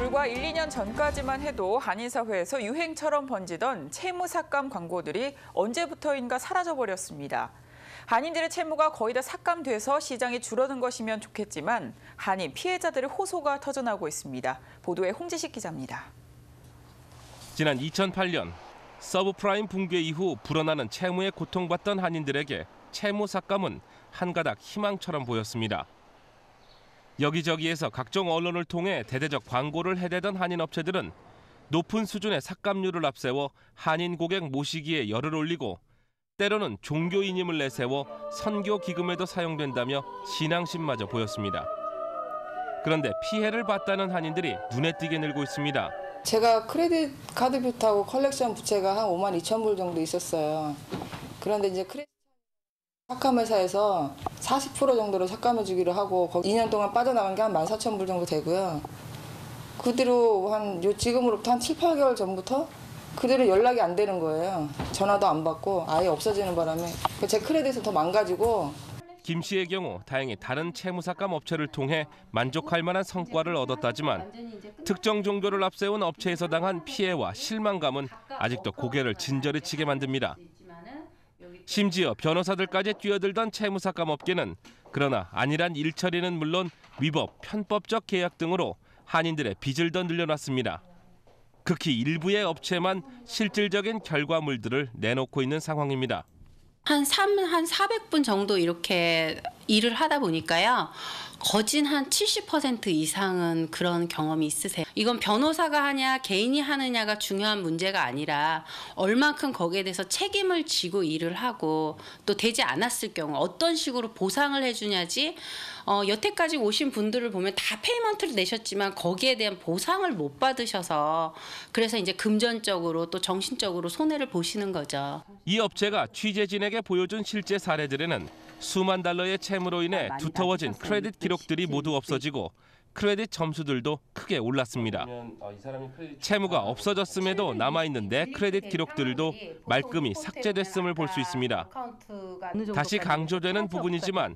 불과 1, 2년 전까지만 해도 한인사회에서 유행처럼 번지던 채무 삭감 광고들이 언제부터인가 사라져버렸습니다. 한인들의 채무가 거의 다 삭감돼서 시장이 줄어든 것이면 좋겠지만 한인 피해자들의 호소가 터져나오고 있습니다. 보도에 홍지식 기자입니다. 지난 2008년 서브프라임 붕괴 이후 불어나는 채무에 고통받던 한인들에게 채무 삭감은 한 가닥 희망처럼 보였습니다. 여기저기에서 각종 언론을 통해 대대적 광고를 해대던 한인 업체들은 높은 수준의 삭감률을 앞세워 한인 고객 모시기에 열을 올리고 때로는 종교인임을 내세워 선교 기금에도 사용된다며 신앙심마저 보였습니다. 그런데 피해를 봤다는 한인들이 눈에 띄게 늘고 있습니다. 제가 크레딧 카드 뷰트하고 컬렉션 부채가 한 5만 2천 불 정도 있었어요. 그런데 이제 크레딧 삭감 회사에서 40% 정도로 삭감해 주기로 하고 2년 동안 빠져나간 게 한 14,000불 정도 되고요. 그대로 지금으로부터 한 7, 8개월 전부터 그대로 연락이 안 되는 거예요. 전화도 안 받고 아예 없어지는 바람에 제 크레딧을 더 망가지고. 김 씨의 경우 다행히 다른 채무 삭감 업체를 통해 만족할 만한 성과를 얻었다지만 특정 종교를 앞세운 업체에서 당한 피해와 실망감은 아직도 고개를 진저리치게 만듭니다. 심지어 변호사들까지 뛰어들던 채무 삭감 업계는 그러나 안일한 일처리는 물론 위법, 편법적 계약 등으로 한인들의 빚을 더 늘려놨습니다. 극히 일부의 업체만 실질적인 결과물들을 내놓고 있는 상황입니다. 한 400분 정도 이렇게 일을 하다 보니까요. 거진 한 70% 이상은 그런 경험이 있으세요. 이건 변호사가 하냐 개인이 하느냐가 중요한 문제가 아니라 얼만큼 거기에 대해서 책임을 지고 일을 하고 또 되지 않았을 경우 어떤 식으로 보상을 해주냐지 여태까지 오신 분들을 보면 다 페이먼트를 내셨지만 거기에 대한 보상을 못 받으셔서 그래서 이제 금전적으로 또 정신적으로 손해를 보시는 거죠. 이 업체가 취재진에게 보여준 실제 사례들에는 수만 달러의 채무로 인해 두터워진 크레딧 기록들이 모두 없어지고 크레딧 점수들도 크게 올랐습니다. 채무가 없어졌음에도 남아있는 내 크레딧 기록들도 말끔히 삭제됐음을 볼 수 있습니다. 다시 강조되는 부분이지만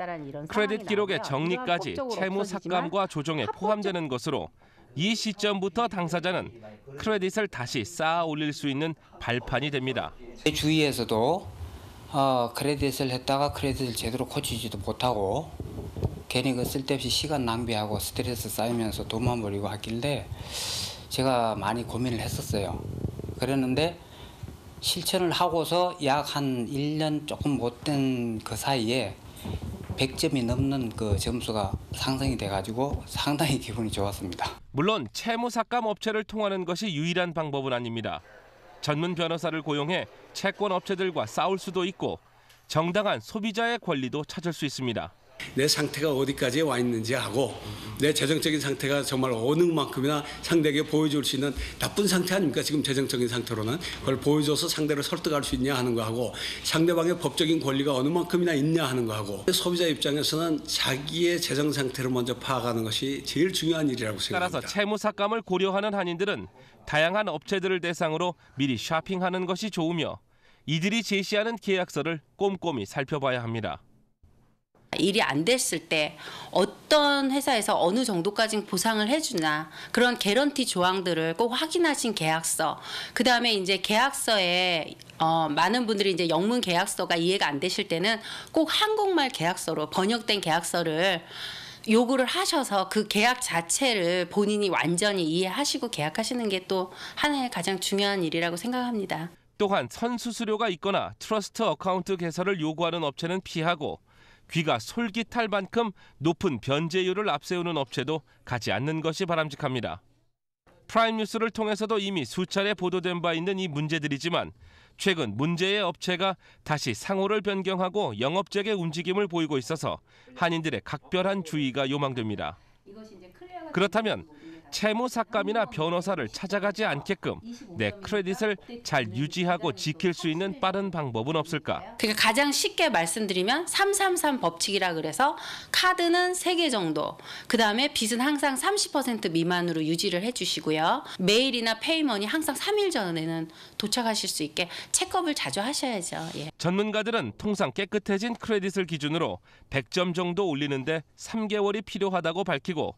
크레딧 기록의 정리까지 채무 삭감과 조정에 포함되는 것으로 이 시점부터 당사자는 크레딧을 다시 쌓아 올릴 수 있는 발판이 됩니다. 주위에서도 크레딧을 했다가 크레딧을 제대로 고치지도 못하고 괜히 그 쓸데없이 시간 낭비하고 스트레스 쌓이면서 돈만 버리고 하길래 제가 많이 고민을 했었어요. 그랬는데 실천을 하고서 약 한 1년 조금 못 된 그 사이에 100점이 넘는 그 점수가 상승이 돼가지고 상당히 기분이 좋았습니다. 물론 채무 삭감 업체를 통하는 것이 유일한 방법은 아닙니다. 전문 변호사를 고용해 채권 업체들과 싸울 수도 있고 정당한 소비자의 권리도 찾을 수 있습니다. 내 상태가 어디까지 와 있는지 하고 내 재정적인 상태가 정말 어느 만큼이나 상대에게 보여줄 수 있는 나쁜 상태 아닙니까? 지금 재정적인 상태로는 그걸 보여줘서 상대를 설득할 수 있냐 하는 거하고 상대방의 법적인 권리가 어느 만큼이나 있냐 하는 거하고 소비자 입장에서는 자기의 재정 상태를 먼저 파악하는 것이 제일 중요한 일이라고 생각합니다. 따라서 채무 삭감을 고려하는 한인들은 다양한 업체들을 대상으로 미리 쇼핑하는 것이 좋으며 이들이 제시하는 계약서를 꼼꼼히 살펴봐야 합니다. 일이 안 됐을 때 어떤 회사에서 어느 정도까지 보상을 해주나 그런 개런티 조항들을 꼭 확인하신 계약서, 그 다음에 이제 계약서에 많은 분들이 이제 영문 계약서가 이해가 안 되실 때는 꼭 한국말 계약서로 번역된 계약서를 요구를 하셔서 그 계약 자체를 본인이 완전히 이해하시고 계약하시는 게 또 하나의 가장 중요한 일이라고 생각합니다. 또한 선수수료가 있거나 트러스트 어카운트 개설을 요구하는 업체는 피하고 귀가 솔깃할 만큼 높은 변제율을 앞세우는 업체도 가지 않는 것이 바람직합니다. 프라임 뉴스를 통해서도 이미 수차례 보도된 바 있는 이 문제들이지만 최근 문제의 업체가 다시 상호를 변경하고 영업적의 움직임을 보이고 있어서 한인들의 각별한 주의가 요망됩니다. 그렇다면 채무 삭감이나 변호사를 찾아가지 않게끔 내 크레딧을 잘 유지하고 지킬 수 있는 빠른 방법은 없을까? 그러니까 가장 쉽게 말씀드리면 333 법칙이라 그래서 카드는 3개 정도, 그다음에 빚은 항상 30% 미만으로 유지를 해주시고요. 메일이나 페이머니 항상 3일 전에는 도착하실 수 있게 체크업을 자주 하셔야죠. 예. 전문가들은 통상 깨끗해진 크레딧을 기준으로 100점 정도 올리는데 3개월이 필요하다고 밝히고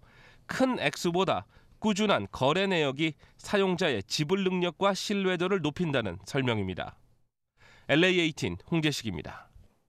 큰 액수보다 꾸준한 거래 내역이 사용자의 지불 능력과 신뢰도를 높인다는 설명입니다. LA18 홍재식입니다.